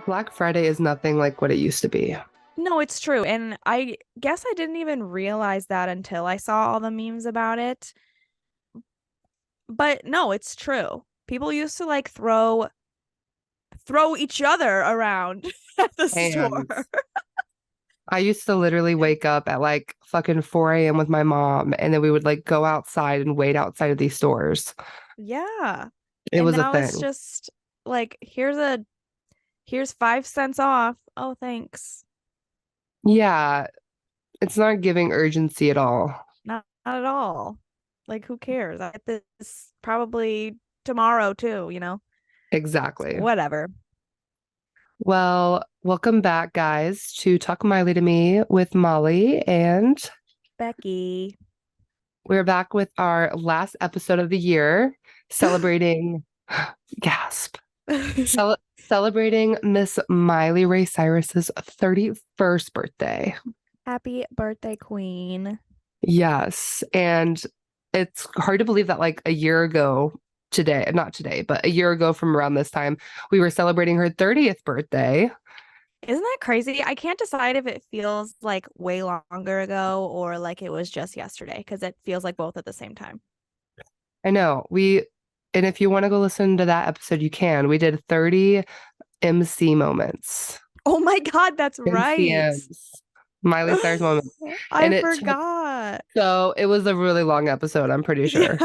Black Friday is nothing like what it used to be. No, it's true. And I guess I didn't even realize that until I saw all the memes about it. But no, it's true. People used to like throw each other around at the store. And I used to literally wake up at like fucking 4 a.m. with my mom, and then we would like go outside and wait outside of these stores. Yeah. It And was a now it's thing. just like here's 5 cents off. Oh, thanks. Yeah, it's not giving urgency at all. Not at all. Like who cares? I get this probably tomorrow too, Exactly. Whatever. Well, welcome back, guys, to Talk Miley to Me with Molly, and Becky. we're back with our last episode of the year, celebrating, gasp, celebrating Miss Miley Ray Cyrus's 31st birthday. Happy birthday, Queen. Yes. And it's hard to believe that like a year ago today, not today, but a year ago from around this time, we were celebrating her 30th birthday. Isn't that crazy? I can't decide if it feels like way longer ago or like it was just yesterday because it feels like both at the same time. I know. And if you want to go listen to that episode, you can. We did 30 MC moments. Oh my God, that's right. MCMs. Miley Cyrus moments. I And forgot. it was a really long episode, I'm pretty Yeah, sure.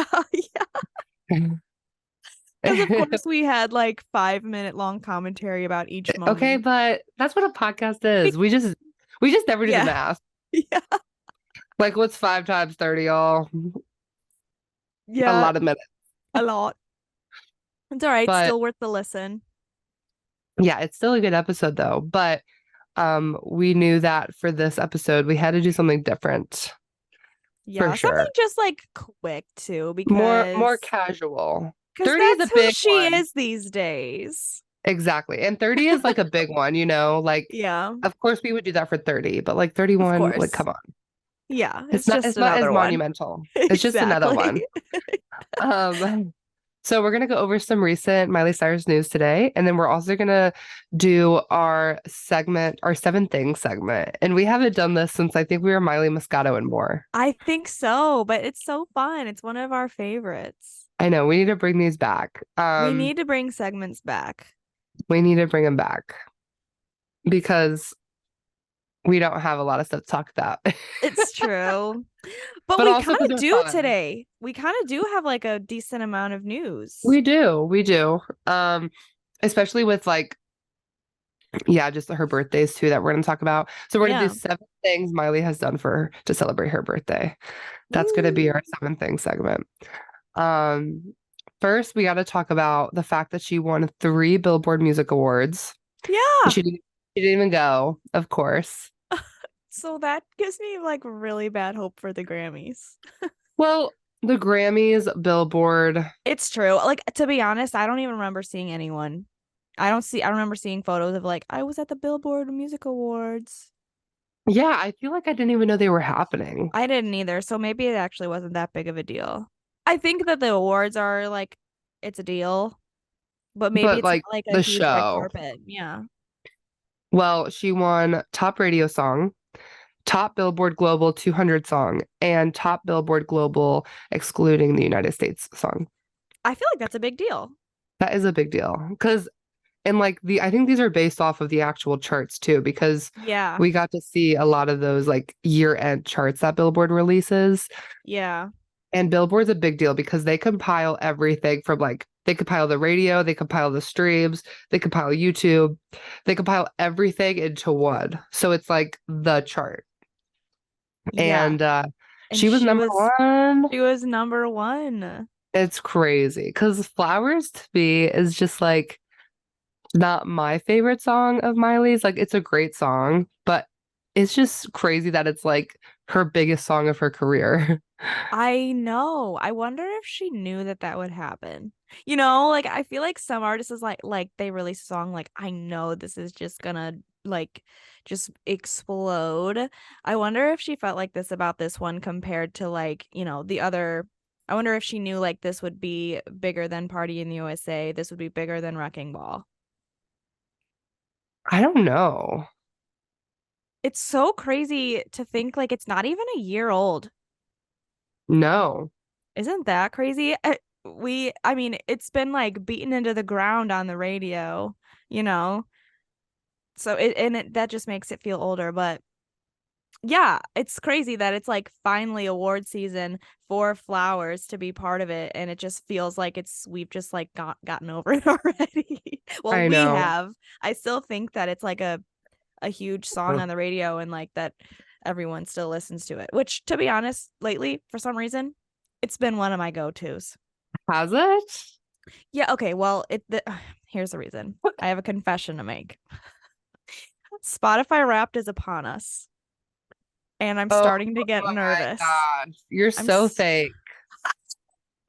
yeah. Because of course we had like 5 minute long commentary about each Okay, moment. but that's what a podcast is. We just never do the Yeah, math. yeah, Like what's 5 times 30, y'all? A yeah, lot of minutes. a lot. It's all right, But still worth the listen. yeah, it's still a good episode though. But we knew that for this episode we had to do something different for Yeah, something sure. just like quick too, More casual. 'cause 30 is a that's who big she one. is these days. Exactly. And 30 is like a big one, like Yeah, of course we would do that for 30, but like of 31, like course. come on. Yeah, It's it's not just it's not as another one. monumental. It's just another one. Exactly. Um So we're gonna go over some recent Miley Cyrus news today, and then we're also gonna do our segment, our seven things segment. And we haven't done this since I think we were Miley Moscato and more. I think so, but it's so fun. It's one of our favorites. I know we need to bring these back. We need to bring segments back. We need to bring them back because we don't have a lot of stuff to talk about. It's true. But But we also kind because of they're do fun. today. We kind of do have like a decent amount of news. We do. Especially with like, yeah, just her birthdays too that we're gonna talk about. So we're gonna do Yeah. seven things Miley has done for to celebrate her birthday. That's gonna be our Woo. seven things segment. Um, First, we got to talk about the fact that she won 3 Billboard Music Awards. Yeah. She didn't even go, of course. So that gives me like really bad hope for the Grammys. Well, the Grammys, Billboard. It's true. Like to be honest, I don't even remember seeing anyone. I don't remember seeing photos of like I was at the Billboard Music Awards. Yeah, I feel like I didn't even know they were happening. I didn't either, so maybe it actually wasn't that big of a deal. I think that the awards are like it's a deal, but maybe But it's not like like a the huge red show. carpet. Yeah. Well, she won top radio song, top Billboard Global 200 song, and top Billboard Global excluding the United States song. I feel like that's a big deal. That is a big deal because and like I think these are based off of the actual charts too, because Yeah. we got to see a lot of those like year-end charts that Billboard releases. Yeah. And Billboard's a big deal because they compile everything from like they compile the radio, they compile the streams, they compile YouTube, they compile everything into one. So it's like the chart. Yeah. And And she was number one. she was number one. It's crazy because Flowers to me is just like not my favorite song of Miley's. Like it's a great song, but it's just crazy that it's like her biggest song of her career. I know. I wonder if she knew that that would happen. Like I feel like some artists is like they release a song like I know this is just gonna like just explode. I wonder if she felt like this about this one compared to like, the other. I wonder if she knew like this would be bigger than Party in the USA. This would be bigger than Wrecking Ball. I don't know. It's so crazy to think like it's not even a year old. No. Isn't that crazy? I mean, it's been like beaten into the ground on the radio, you know? So that just makes it feel older, but yeah, it's crazy that it's like finally award season for Flowers to be part of it, and it just feels like we've just like gotten over it already. Well, I we know. have. I still think that it's like a huge song on the radio and like that everyone still listens to it, which to be honest, lately, for some reason, it's been one of my go-tos. Has it? Yeah, okay, well, here's the reason. I have a confession to make. Spotify Wrapped is upon us, and I'm Oh starting to get my nervous. gosh. You're I'm so fake.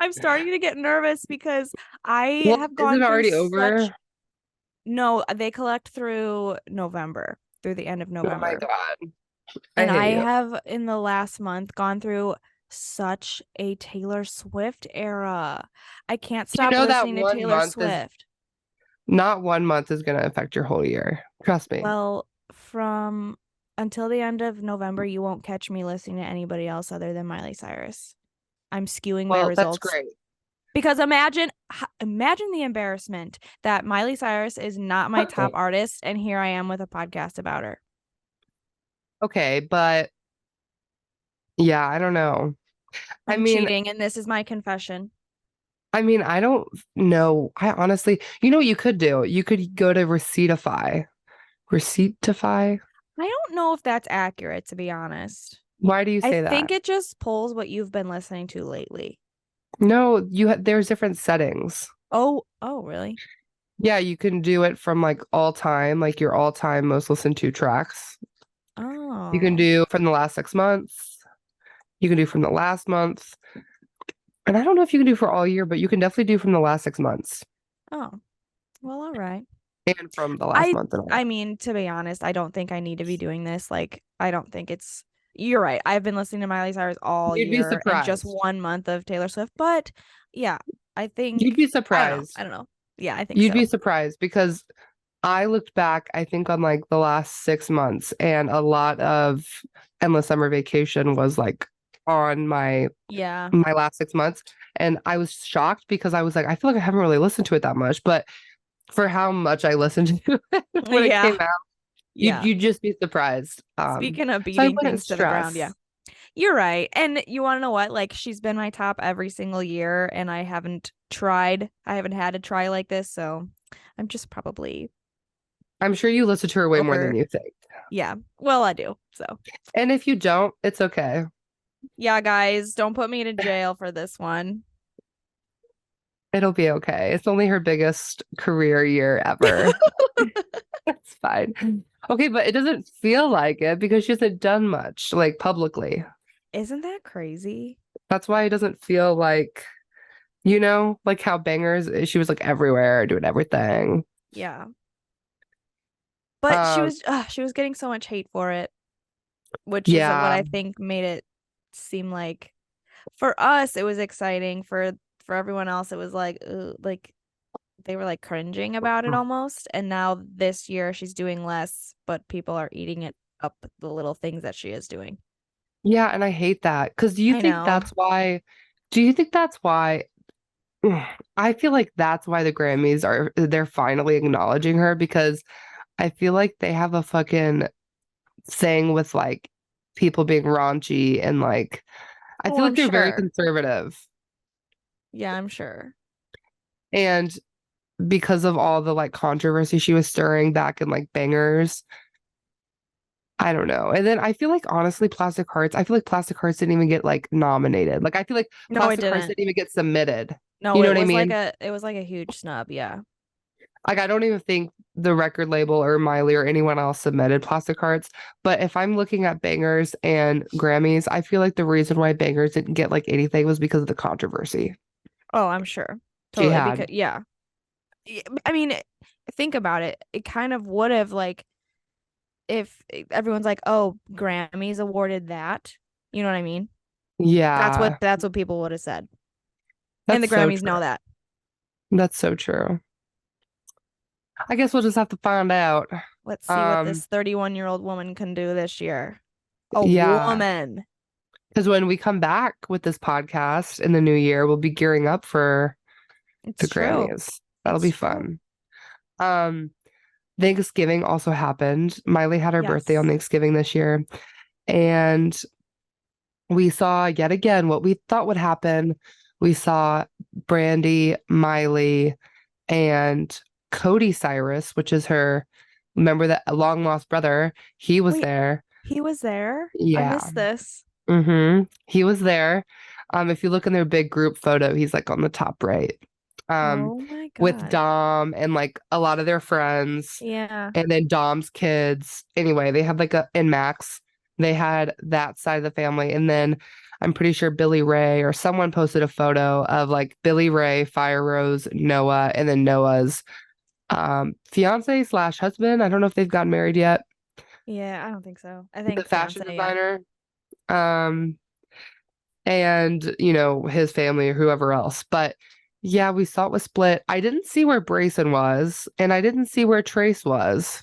I'm starting to get nervous because I Well, have is it gone through already such over? no, they collect through November, through the end of Oh my November. God. I And I hate you. have in the last month gone through such a Taylor Swift era. I can't You stop know that listening to one Taylor month is Swift. not 1 month is going to affect your whole year. Trust me. Well, from until the end of November, you won't catch me listening to anybody else other than Miley Cyrus. I'm skewing my Well, that's results. great. Because imagine the embarrassment that Miley Cyrus is not my top artist, and here I am with a podcast about her. Okay, but yeah, I don't know. I I'm mean, cheating, and this is my confession. I don't know. I honestly, you know what you could do? You could go to Receiptify. Receiptify? I don't know if that's accurate, to be honest. Why do you I say think that? it just pulls what you've been listening to lately. No, there's different settings. Oh, really? Yeah, you can do it from like all time, like your all time most listened to tracks. You can Oh, do from the last 6 months. You can do from the last month. And I don't know if you can do for all year, but you can definitely do from the last 6 months oh, well, all right. and from the last I month and all. I mean, to be honest, I don't think I need to be doing this. Like, I don't think it's you're right. I've been listening to Miley Cyrus all You'd be year and just surprised. 1 month of Taylor Swift. But yeah, I You'd think be I don't know. surprised. I don't know. Yeah, I think You'd be so. surprised because I looked back, I think, on like the last 6 months, and a lot of Endless Summer Vacation was like on Yeah. my last 6 months. And I was shocked because I was like, I feel like I haven't really listened to it that much. But for how much I listened to it when it came Yeah. out, Yeah. you'd just be surprised. Speaking of So I beating wouldn't things to the ground, yeah. stress. You're right. And you want to know what? Like she's been my top every single year and I haven't tried. I haven't had a try like this, so I'm just probably I'm sure you listen to her way more than over. you think. Yeah. Well, I do. So, And if you don't, it's okay. yeah, guys, don't put me to jail for this one. It'll be okay. It's only her biggest career year ever. It's fine. Okay, but it doesn't feel like it because she hasn't done much, like publicly. Isn't that crazy? That's why it doesn't feel like, like how Bangers, she was like everywhere doing everything. Yeah. But Um, she was getting so much hate for it, which is what yeah, I think made it seem like for us it was exciting. For everyone else it was like ugh, like they were like cringing about it almost. And now this year she's doing less, but people are eating it up the little things that she is doing. yeah, and I hate that. Because I know. do you think that's why, I feel like that's why the Grammys they're finally acknowledging her because I feel like they have a fucking thing with like people being raunchy and like, I Oh, feel like I'm they're very sure. conservative. Yeah, I'm sure. And because of all the like controversy she was stirring back in like Bangers, I don't know. And then I feel like honestly, I feel like Plastic Hearts didn't even get like nominated. Like I feel like No, it Plastic Hearts didn't. didn't even get submitted. No, You know what I mean? it was like a huge snub, yeah. Like I don't even think the record label or Miley or anyone else submitted Plastic Hearts. But if I'm looking at Bangers and Grammys, I feel like the reason why Bangers didn't get like anything was because of the controversy Oh, I'm sure. she Totally. had. Because yeah. I mean, think about it. It kind of would have like if everyone's like, "Oh, Grammys awarded that." You know what I mean? Yeah, That's what people would have said. And that's the so Grammys true. know that. That's so true. I guess we'll just have to find out. Let's see what Um, this 31-year-old woman can do this year. A yeah, woman. because when we come back with this podcast in the new year, we'll be gearing up for the It's true. Grammys. That'll It's be true. fun. Um, Thanksgiving also happened. Miley had her birthday on Yes. Thanksgiving this year, and we saw yet again what we thought would happen. We saw Brandy, Miley, and Cody Cyrus, which is her, remember that long lost brother? He was Wait, there. he was there? I Yeah. missed this. He was there. If you look in their big group photo, he's like on the top right. Um, Oh my with God. Dom and like a lot of their friends, Yeah. and then Dom's kids. Anyway, they had like and Max. They had that side of the family, and then I'm pretty sure Billy Ray or someone posted a photo of like Billy Ray, Fire Rose, Noah, and then Noah's fiance slash husband. I don't know if they've gotten married yet. Yeah, I don't think so. I The think fashion fiance, yeah. designer. Um, and his family or whoever else. But yeah, we saw it was split. I didn't see where Brayson was, and I didn't see where Trace was,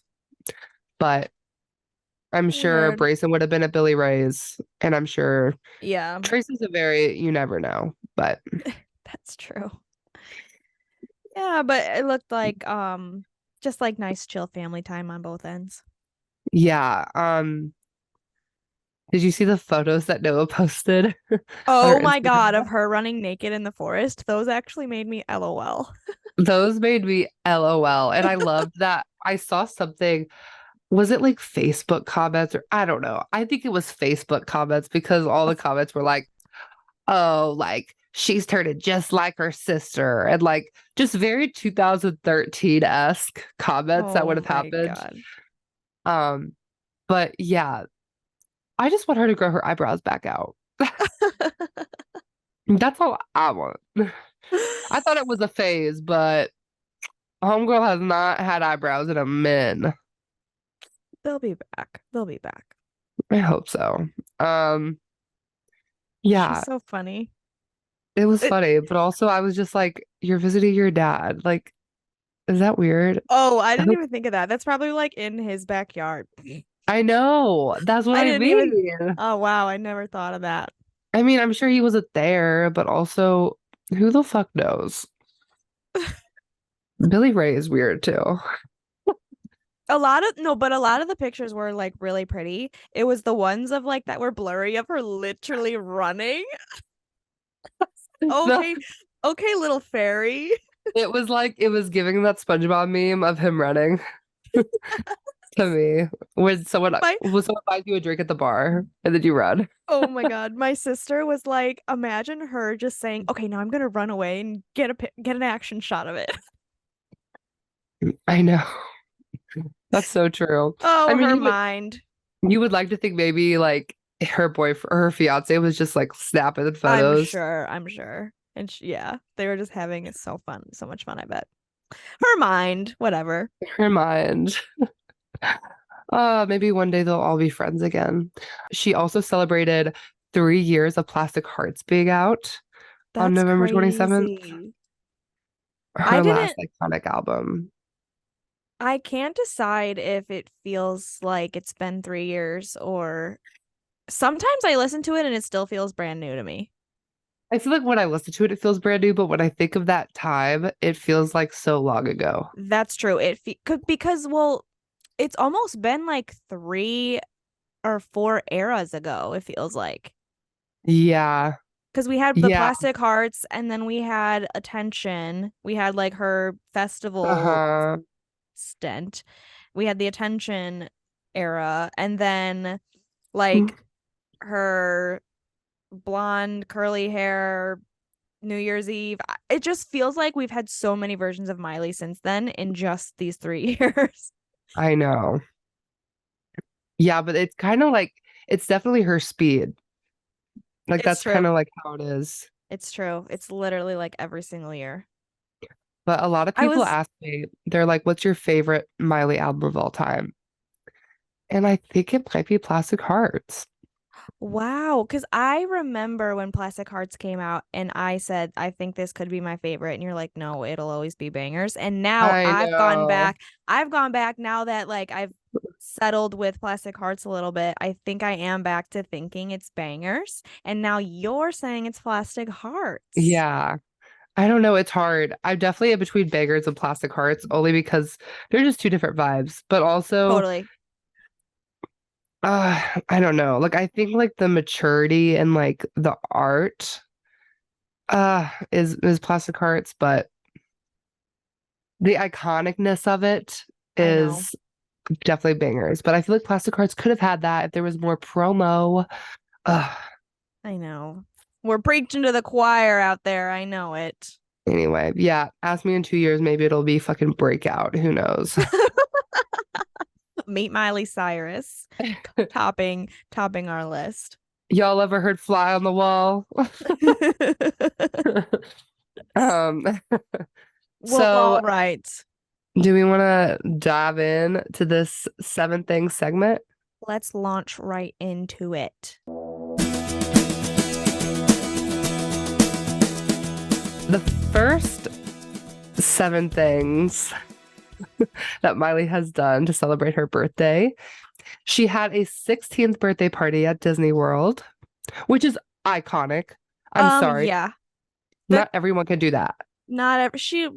but I'm sure Weird. Brayson would have been at Billy Ray's, and I'm sure Yeah, Trace is a very you never know. But that's true. Yeah, but it looked like just like nice chill family time on both ends. yeah, did you see the photos that Noah posted on her Oh my God, Instagram? of her running naked in the forest. Those actually made me LOL. Those made me LOL, and I loved that. I saw something. Was it like Facebook comments or I don't know. I think it was Facebook comments because all the Of- comments were like, oh, like she's turning just like her sister and like just very 2013-esque comments that would Oh have my happened. God. Um, but yeah, I just want her to grow her eyebrows back out. That's all I want. I thought it was a phase, but Homegirl has not had eyebrows in a min. They'll be back. They'll be back. I hope so. Um, She's yeah, so funny. it was It, funny, but also I was just like, you're visiting your dad. Like, is that weird? oh, I I didn't hope, even think of that. That's probably like in his backyard. I know. That's what I I didn't even. mean. Oh wow, I never thought of that. I mean, I'm sure he wasn't there, but also, who the fuck knows? Billy Ray is weird too. A lot of no, but a lot of the pictures were like really pretty. It was the ones of like that were blurry of her literally running. The, Okay, okay, little fairy. it was like it was giving that SpongeBob meme of him running to me. My When someone buys you a drink at the bar and then you run. oh my God, my sister was like, imagine her just saying, "Okay, now I'm gonna run away and get an action shot of it." I know. That's so true. I Oh, mean, her mind. you would like to think maybe like her boyfriend or her fiance was just like snapping the I'm photos. sure. I'm sure. And yeah, they were just having it so fun, so much fun, I bet. Her mind, whatever. Her mind. Maybe one day they'll all be friends again. She also celebrated 3 years of Plastic Hearts being out on That's November 27th. crazy. I Her last didn't iconic album. I can't decide if it feels like it's been 3 years or sometimes I listen to it and it still feels brand new to me. I feel like when I listen to it, it feels brand new, but when I think of that time, it feels like so long ago. That's true. Because well, it's almost been like 3 or 4 eras ago, it feels like. Yeah. Because we had the Yeah. Plastic Hearts and then we had Attention. We had like her festival Uh-huh. stint. We had the Attention era and then like her blonde curly hair New Year's Eve. It just feels like we've had so many versions of Miley since then in just these 3 years. I know. Yeah, but it's kind of like it's definitely her speed. Like It's that's kind true. of like how it is. It's true. It's literally like every single year. But a lot of I people was ask me, they're like, what's your favorite Miley album of all time? And I think it might be Plastic Hearts. Wow, because I remember when Plastic Hearts came out and I said, I think this could be my favorite. And you're like, no, it'll always be bangers. And now I know. I've gone back now that like I've settled with Plastic Hearts a little bit. I think I am back to thinking it's bangers. And now you're saying it's Plastic Hearts. Yeah. I don't know. It's hard. I'm definitely in between Beggars and Plastic Hearts only because they're just two different vibes. But also, Totally. I don't know. Like I think like the maturity and like the art is Plastic Hearts, but the iconicness of it I know. is definitely Bangers. But I feel like Plastic Hearts could have had that if there was more promo. Uh, I know. We're preaching to the choir out there. I know it. anyway, yeah. Ask me in 2 years, maybe it'll be fucking Breakout. Who knows? Meet Miley Cyrus, topping our list. Y'all ever heard Fly on the Wall? Um, Well, so all right. do we want to dive in to this seven things segment? Let's launch right into it. The first seven things that Miley has done to celebrate her birthday. She had a 16th birthday party at Disney World, which is iconic. I'm sorry. Yeah. The Not everyone can do that. not ever she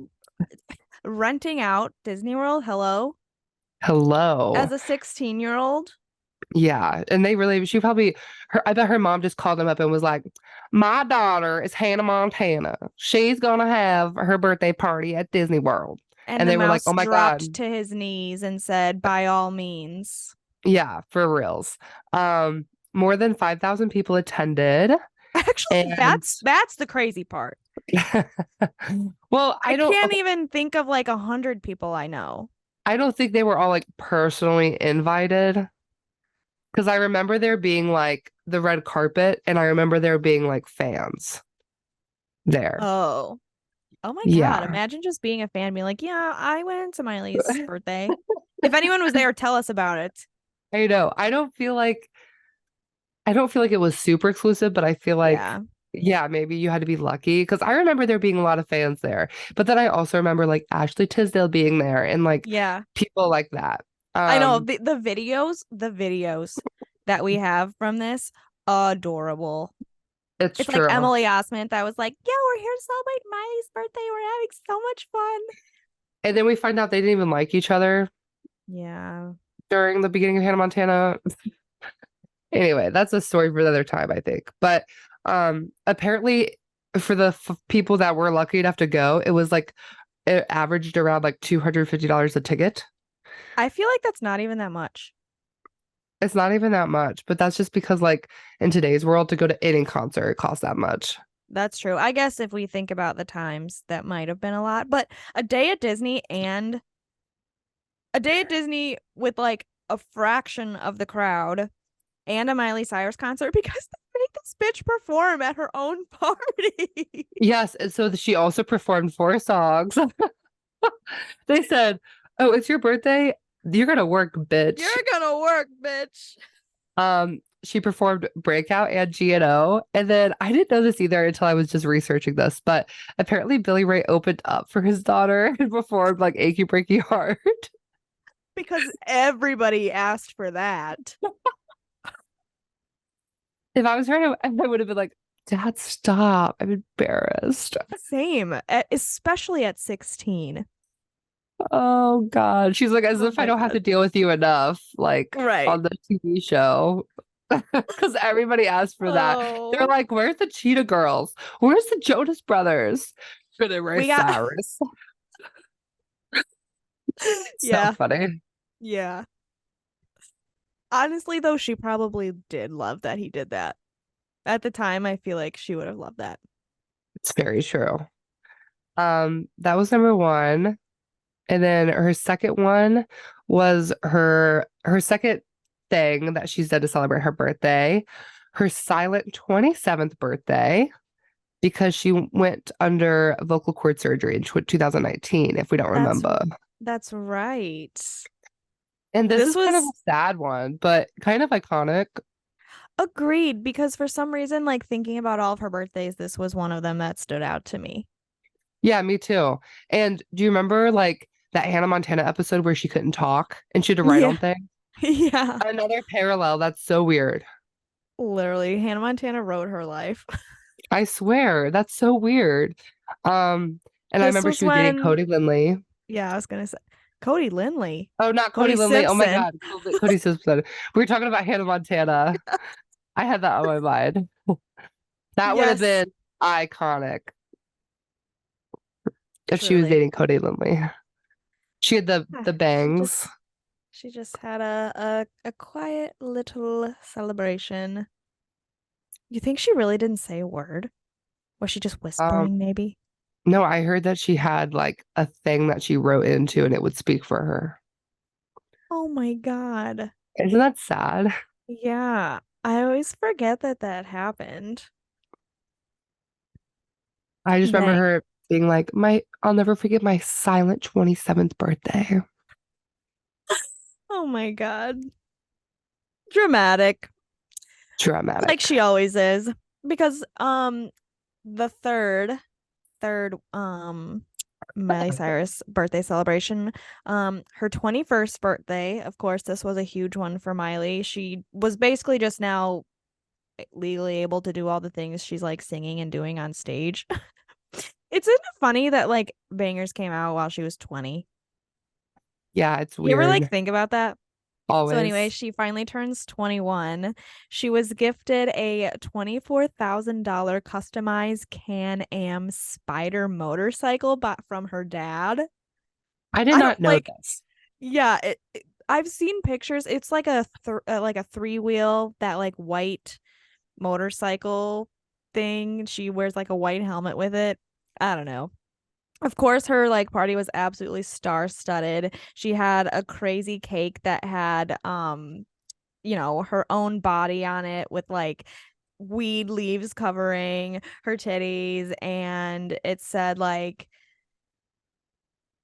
renting out Disney World, hello, Hello. as a 16-year-old. Yeah. And I bet her mom just called them up and was like, my daughter is Hannah Montana. She's going to have her birthday party at Disney World. And And the they were like, mouse oh my God. dropped to his knees and said, by all means. Yeah, for reals. More than 5,000 people attended. Actually, And that's the crazy part. well, I can't even think of like 100 people I know. I don't think they were all like personally invited because I remember there being like the red carpet and I remember there being like fans there. Oh. Oh my God. Yeah. Imagine just being a fan, being like, yeah, I went to Miley's birthday. If anyone was there, tell us about it. I know. I don't feel like it was super exclusive, but I feel like Yeah. yeah, maybe you had to be lucky because I remember there being a lot of fans there. But then I also remember like Ashley Tisdale being there and like Yeah. people like that. I know Um, the videos that we have from this, adorable. it's It's like true. Emily Osment that was like, yeah, we're here to celebrate Miley's birthday. We're having so much fun. And then we find out they didn't even like each other Yeah. during the beginning of Hannah Montana. Anyway, that's a story for another time, I think. But apparently for the people that were lucky enough to go, it averaged around like $250 a ticket. I feel like that's not even that much. It's not even that much, but that's just because like in today's world to go to any concert it costs that much. That's true. I guess if we think about the times, that might have been a lot. But a day at Disney and a day at Disney with like a fraction of the crowd and a Miley Cyrus concert because they make this bitch perform at her own party. Yes, and so she also performed four songs. They said, "Oh, it's your birthday. You're gonna work, bitch." You're gonna work, bitch. She performed Breakout and GNO. And then I didn't know this either until I was just researching this, but apparently Billy Ray opened up for his daughter and performed like Achy Breaky Heart. Because everybody asked for that. If I was her, I would have been like, Dad, stop. I'm embarrassed. Same, especially at 16. Oh God. She's like, as Oh if I my don't have God. to deal with you enough, like Right. on the TV show. Because everybody asked for that. They're Oh, like, where's the Cheetah Girls? Where's the Jonas Brothers? Billy Ray we got, Cyrus. So yeah, funny. yeah. Honestly, though, she probably did love that he did that. At the time, I feel like she would have loved that. It's very true. That was number one. And then her second one was her second thing that she said to celebrate her birthday, her silent 27th birthday, because she went under vocal cord surgery in 2019, if we don't That's remember. that's right. And this This is kind of was a sad one, but kind of iconic. Agreed, because for some reason, like thinking about all of her birthdays, this was one of them that stood out to me. Yeah, me too. And do you remember like that Hannah Montana episode where she couldn't talk and she had to write Yeah. on things? Yeah. Another parallel. That's so weird. Literally, Hannah Montana wrote her life. I swear, that's so weird. Um, and I This remember was she was dating when, Cody Lindley. yeah, I was gonna say Cody Lindley. Oh, not Cody Cody Lindley. Oh my Simpson. God, Cody Simpson. We were talking about Hannah Montana. I had that on my mind. That would have Yes, been iconic if she was truly. dating Cody Lindley. She had Ah, the bangs. she just had a quiet little celebration. You think she really didn't say a word? Was she just Um, whispering, maybe? no, I heard that she had like a thing that she wrote into and it would speak for her. Oh my God. Isn't that sad? Yeah, I always forget that that happened. I just remember Dang. her being like, I'll never forget my silent 27th birthday. Oh my God. Dramatic, like Dramatic. she always is. Because the third Miley Cyrus birthday celebration, her 21st birthday, of course, this was a huge one for Miley. She was basically just now legally able to do all the things she's like singing and doing on stage. Isn't it funny that like bangers came out while she was 20? Yeah, it's You ever like weird. think about that? So anyway, Always. she finally turns 21. She was gifted a $24,000 customized Can-Am Spider motorcycle but from her dad. I did I don't not know like, this. yeah, I've seen pictures. It's like a three-wheel, that like white motorcycle thing. She wears like a white helmet with it. I don't know. Of course, her like party was absolutely star-studded. She had a crazy cake that had her own body on it with like weed leaves covering her titties, and it said like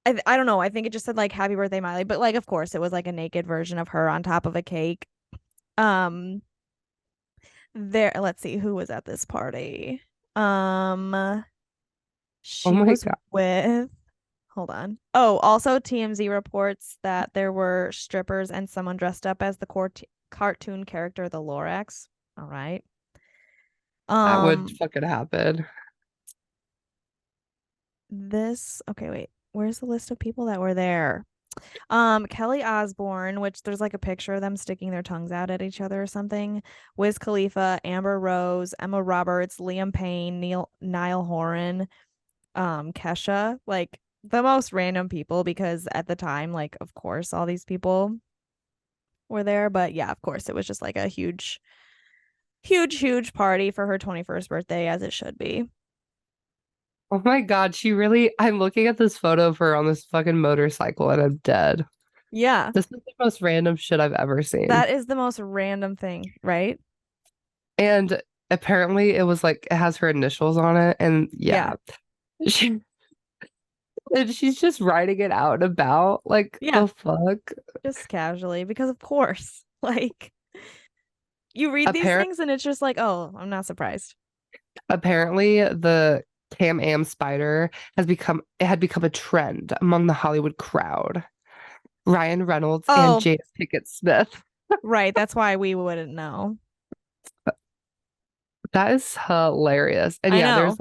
I don't know, I think it just said like happy birthday Miley, but like of course it was like a naked version of her on top of a cake. Um there let's see who was at this party. Um Oh she my was God. with Hold on. Oh, also TMZ reports that there were strippers and someone dressed up as the cartoon character, the Lorax. All right. That would Um, fucking happen. okay, wait. Where's the list of people that were there? Kelly Osbourne, which there's like a picture of them sticking their tongues out at each other or something. Wiz Khalifa, Amber Rose, Emma Roberts, Liam Payne, Niall Horan, Kesha, like the most random people because at the time, like, of course, all these people were there. But yeah, of course, it was just like a huge, huge, huge party for her 21st birthday, as it should be. Oh my God, I'm looking at this photo of her on this fucking motorcycle and I'm dead. Yeah, This is the most random shit I've ever seen. that is the most random thing, right? And apparently it was like it has her initials on it. And Yeah, yeah, she and she's just writing it out and about. Like yeah, the fuck? just casually, because of course, like you read these Apparent things and it's just like, oh, I'm not surprised. apparently the Cam Am spider had become a trend among the Hollywood crowd. Ryan Reynolds and Oh, Jada Pinkett Smith. right. That's why we wouldn't know. That is hilarious. And I yeah, know.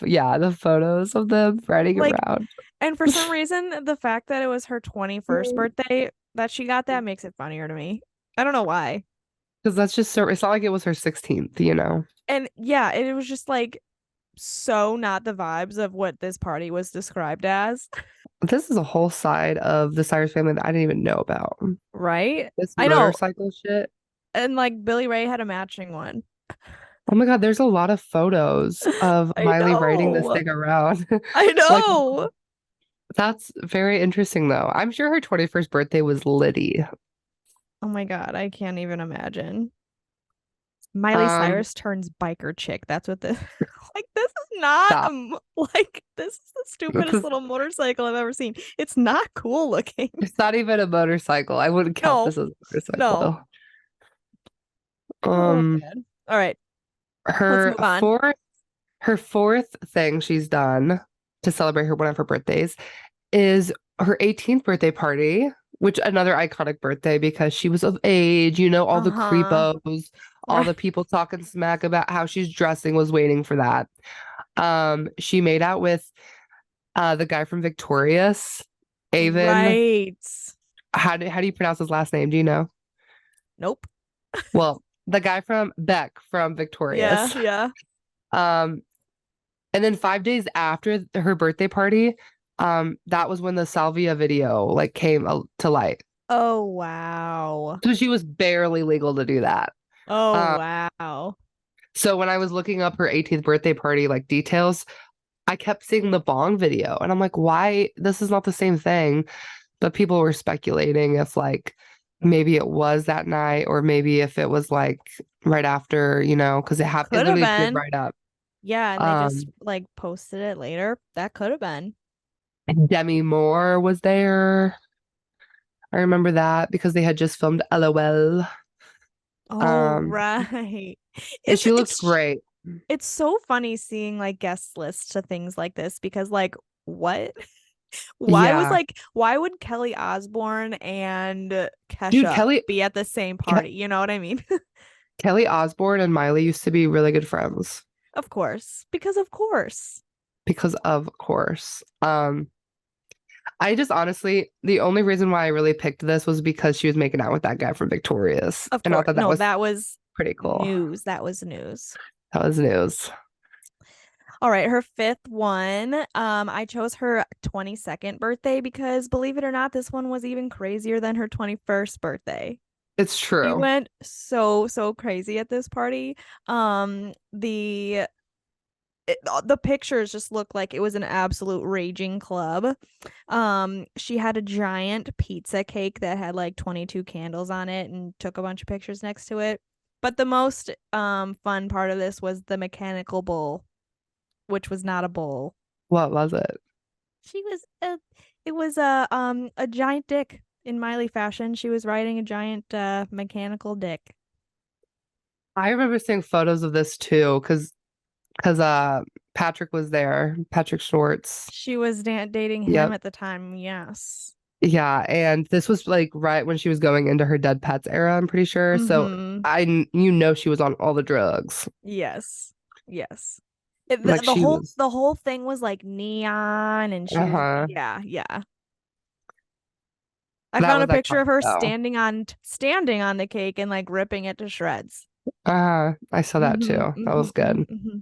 yeah, the photos of them riding Like, around. and for some reason, the fact that it was her 21st birthday that she got that makes it funnier to me. I don't know why. Because that's just so, it's not like it was her 16th, you know? And yeah, it was just like so not the vibes of what this party was described as, This is a whole side of the Cyrus family that I didn't even know about. right? This I know. motorcycle shit. And like Billy Ray had a matching one. Oh my God, there's a lot of photos of I Miley riding this know. thing around. I Like, know. that's very interesting, though. I'm sure her 21st birthday was litty. Oh my God, I can't even imagine. Miley Um, Cyrus turns biker chick. That's what this like this is not Stop. like this is the stupidest little motorcycle I've ever seen. It's not cool looking. It's not even a motorcycle. I wouldn't count No. this as a No. motorcycle. Oh Um, man. All right, let's her move on. fourth her fourth thing she's done to celebrate one of her birthdays is her 18th birthday party, which another iconic birthday because she was of age, all the Uh-huh. creepos, all the people talking smack about how she's dressing was waiting for that. She made out with the guy from Victorious, Avon. Right. How do you pronounce his last name? Do you know? Nope. Well, the guy from Beck from Yeah, Victorious. yeah. Um, and then 5 days after her birthday party, that was when the Salvia video like came to light. Oh wow. So she was barely legal to do that. Oh Um, wow. so when I was looking up her 18th birthday party like details, I kept seeing the Bong video, and I'm like, why? This is not the same thing. But people were speculating if like maybe it was that night or maybe if it was like right after, because it Could have literally appeared been. right up. Yeah, and they just Um, like posted it later. That could have been. Demi Moore was there. I remember that because they had just filmed LOL. Oh Um, right. and It's she looked it's great. it's so funny seeing like guest lists to things like this because like what? Yeah. Why would Kelly Osbourne and Dude, Kesha be at the same party? You know what I mean? Kelly Osbourne and Miley used to be really good friends Of course. Because of course. because of course. I just honestly, the only reason why I really picked this was because she was making out with that guy from Victorious. Of And I course. thought that No, was that was pretty cool. news. That was news. That was news. All right, her fifth one. I chose her 22nd birthday because believe it or not, this one was even crazier than her 21st birthday. It's She true. went so crazy at this party. The pictures just looked like it was an absolute raging club. She had a giant pizza cake that had like 22 candles on it and took a bunch of pictures next to it. But the most fun part of this was the mechanical bull, which was not a bull. What was it? She was a It was a giant dick in Miley fashion. She was riding a giant mechanical dick. I remember seeing photos of this too, because Patrick was there, Patrick Schwartz. She was dating him Yep. at the time, yes. Yeah, and this was like right when she was going into her Dead Pets era, I'm pretty sure. So Mm-hmm. she was on all the drugs. Yes. Yes. It, the, Like the she whole was. the whole thing was like neon and she was Uh-huh. yeah, yeah. I That found a was picture iconic of her though. standing on the cake and like ripping it to shreds. I saw that Mm-hmm, too. That mm-hmm, was mm-hmm, good. mm-hmm.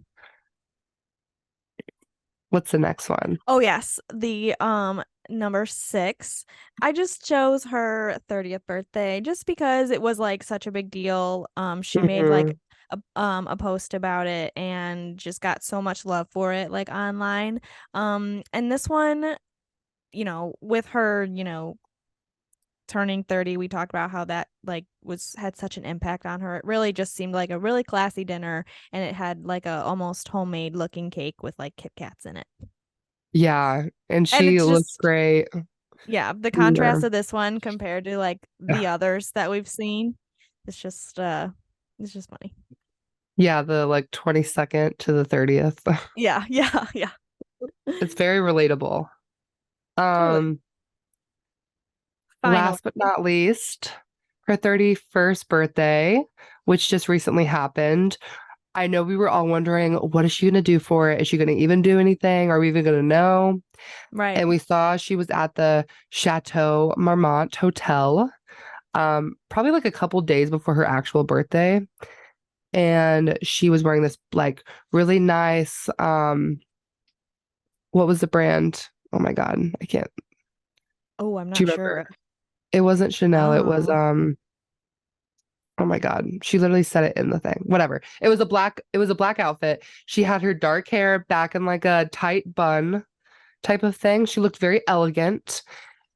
What's the next one? Oh yes, the number 6. I just chose her 30th birthday just because it was like such a big deal. She made like Mhm. a post about it and just got so much love for it like online. And this one, with her, turning 30, we talked about how that like was had such an impact on her. It really just seemed like a really classy dinner and it had like a almost homemade looking cake with like Kit Kats in it. Yeah, and And she it's looked just great. yeah, the Yeah. contrast of this one compared to like the others that we've seen, it's just it's just funny. Yeah, the like 22nd to the 30th. Yeah, yeah, yeah. It's very relatable. Totally. Um, Finally. Last but not least, her 31st birthday, which just recently happened. I know we were all wondering, what is she going to do for it? Is she going to even do anything? Are we even going to know? Right. And we saw she was at the Chateau Marmont Hotel, probably like a couple days before her actual birthday. And she was wearing this like really nice, what was the brand? Oh my God, I can't. Oh, I'm Do not you remember? sure. It wasn't Chanel. It was Oh. oh my God. She literally said it in the thing. Whatever. It was a black outfit. She had her dark hair back in like a tight bun type of thing. She looked very elegant.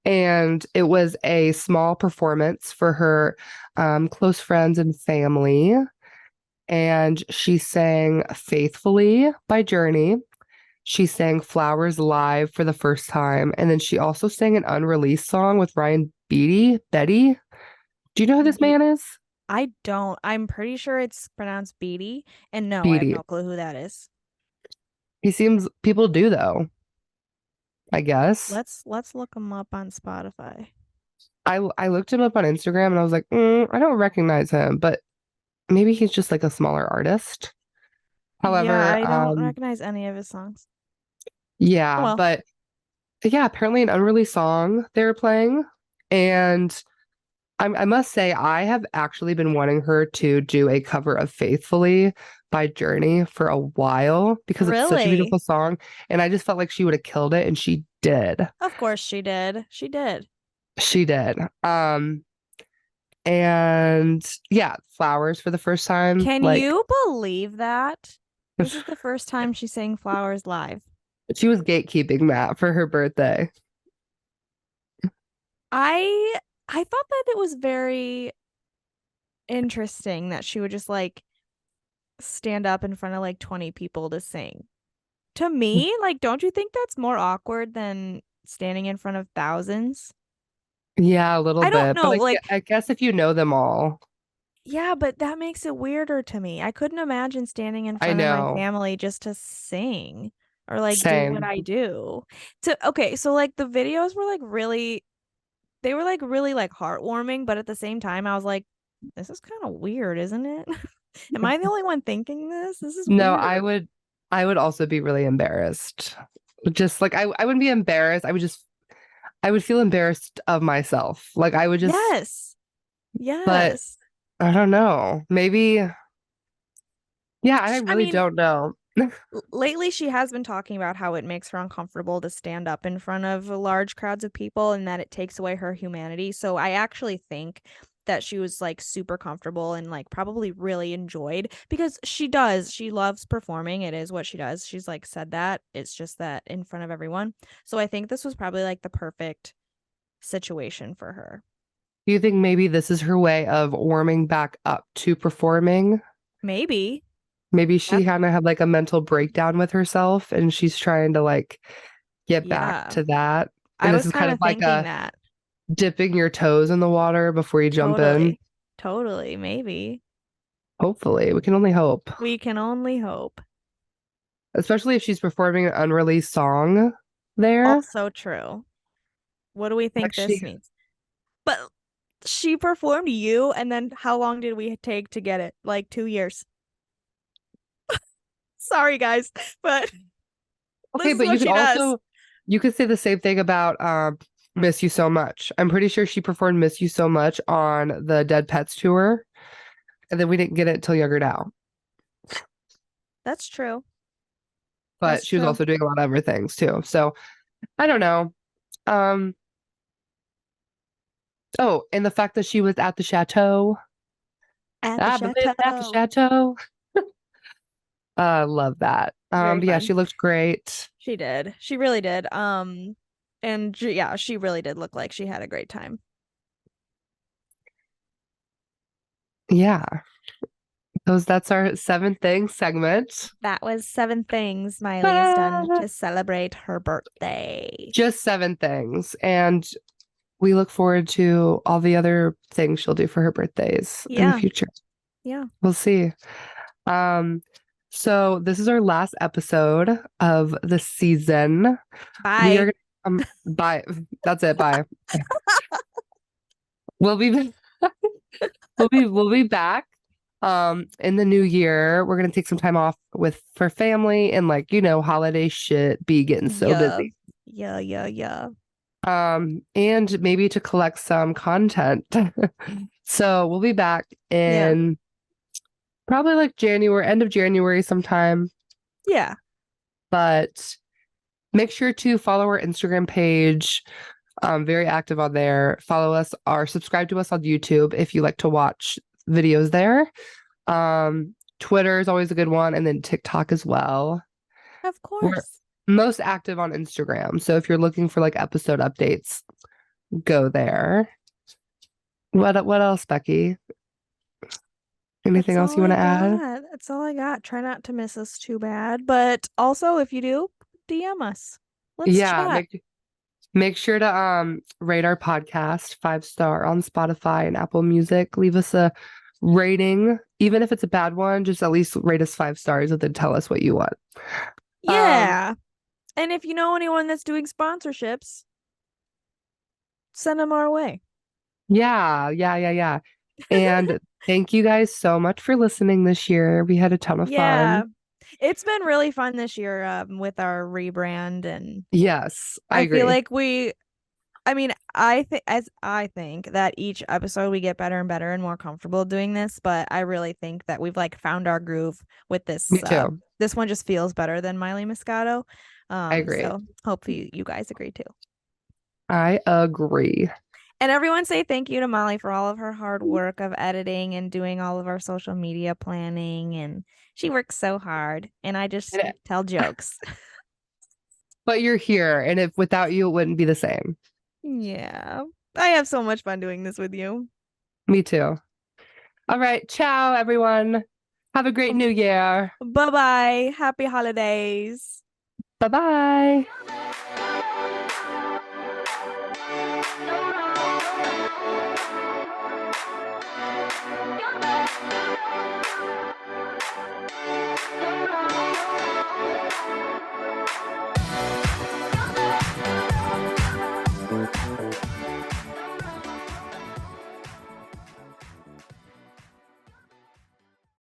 And it was a small performance for her close friends and family. And she sang Faithfully by Journey. She sang Flowers live for the first time. And then she also sang an unreleased song with Ryan Beatty. Betty. Do you know who this Ye- man is? I don't. I'm pretty sure it's pronounced Beatty. And no, I have Beatty. no clue who that is. He seems people do though, I guess. Let's look him up on Spotify. I looked him up on Instagram and I was like, I don't recognize him, but maybe he's just like a smaller artist. Yeah, However, I don't recognize any of his songs. Oh, yeah, well, but yeah, apparently an unreleased song they were playing. And I must say, I have actually been wanting her to do a cover of Faithfully by Journey for a while because it's such a really? beautiful song. And I just felt like she would have killed it, and she did. Of course she did. She did. She did. And yeah, Flowers for the first time. Can Like you believe that? This is the first time she sang Flowers live. she was gatekeeping that for her birthday. I I thought that it was very interesting that she would just like stand up in front of like 20 people to sing. To me, like, don't you think that's more awkward than standing in front of thousands? Yeah, a little I don't bit, but know, like, I guess if you know them all, yeah, but that makes it weirder to me. I couldn't imagine standing in I front of my know. family just to sing or like do what Same. I do. Okay, so like the videos were like really, they were like really like heartwarming, but at the same time, I was like, this is kind of weird, isn't it? Am I the only one thinking this? This is No, weird. I would also be really embarrassed. Just like I wouldn't be embarrassed. I would feel embarrassed of myself. Like I would just, Yes. but Yes. I don't know. Maybe, yeah, I I really mean, don't know. lately she has been talking about how it makes her uncomfortable to stand up in front of large crowds of people and that it takes away her humanity. So I actually think that she was like super comfortable and like probably really enjoyed because she does. She loves performing. It is what she does. She's like said that. It's just that in front of everyone. So I think this was probably like the perfect situation for her. Do you think maybe this is her way of warming back up to performing? Maybe. Maybe she That's kind of had like a mental breakdown with herself and she's trying to like get back yeah. to that. I And this was is kind kind of of like thinking a that. dipping your toes in the water before you jump in. Totally. Totally. Maybe. Hopefully, we can only hope. We can only hope. Especially if she's performing an unreleased song there. Also true. What do we Like think this she, means? But she performed You, and then how long did we take to get it? Like 2 years. Sorry, guys, but okay, this is but you what could she does. also you could say the same thing about Miss You So Much. I'm pretty sure she performed Miss You So Much on the Dead Pets tour, and then we didn't get it till Younger Now. That's true. But That's she was true. also doing a lot of other things too. So I don't know. Um, oh, and the fact that she was at the chateau. At the I believe at the chateau. chateau. Love that. Very But yeah, fun. she looked great. She did. She really did. And yeah, she really did look like she had a great time. Yeah. That's our seven things segment. That was 7 things Miley has done Ah, to celebrate her birthday. just seven things. And we look forward to all the other things she'll do for her birthdays in the Yeah. future. Yeah. We'll see. Um, so this is our last episode of the season. We Bye. are bye. That's it. Bye. We'll be we'll be back in the new year. We're gonna take some time off with for family and like, holiday shit be getting so Yeah. busy. Yeah, yeah, yeah. And maybe to collect some content. So we'll be back Yeah. in probably like January, end of January sometime. Yeah. But make sure to follow our Instagram page. Very active on there. Follow us or subscribe to us on YouTube if you like to watch videos there. Twitter is always a good one, and then TikTok as well. Of We're course. most active on Instagram. So if you're looking for like episode updates, go there. What else, Becky? Anything That's else all you want I to add? got. That's all I got. Try not to miss us too bad. But also, if you do, DM us. Let's Yeah, chat. make sure to rate our podcast 5-star on Spotify and Apple Music. Leave us a rating, even if it's a bad one, just at least rate us 5 stars and then tell us what you want. Um, Yeah. And if you know anyone that's doing sponsorships, send them our way. yeah. And thank you guys so much for listening this year. We had a ton of Yeah. fun. It's been really fun this year with our rebrand, and Yes, I I feel agree. like I think that each episode we get better and better and more comfortable doing this, but I really think that we've like found our groove with Me this. too. This one just feels better than Miley Moscato. I agree. So hopefully you guys agree too. I agree. And everyone say thank you to Molly for all of her hard work of editing and doing all of our social media planning. And she works so hard. And I just And tell jokes. but you're here, and if without you, it wouldn't be the same. Yeah. I have so much fun doing this with you. Me too. All right, ciao, everyone. Have a great new year. Bye bye. Happy holidays. Bye bye.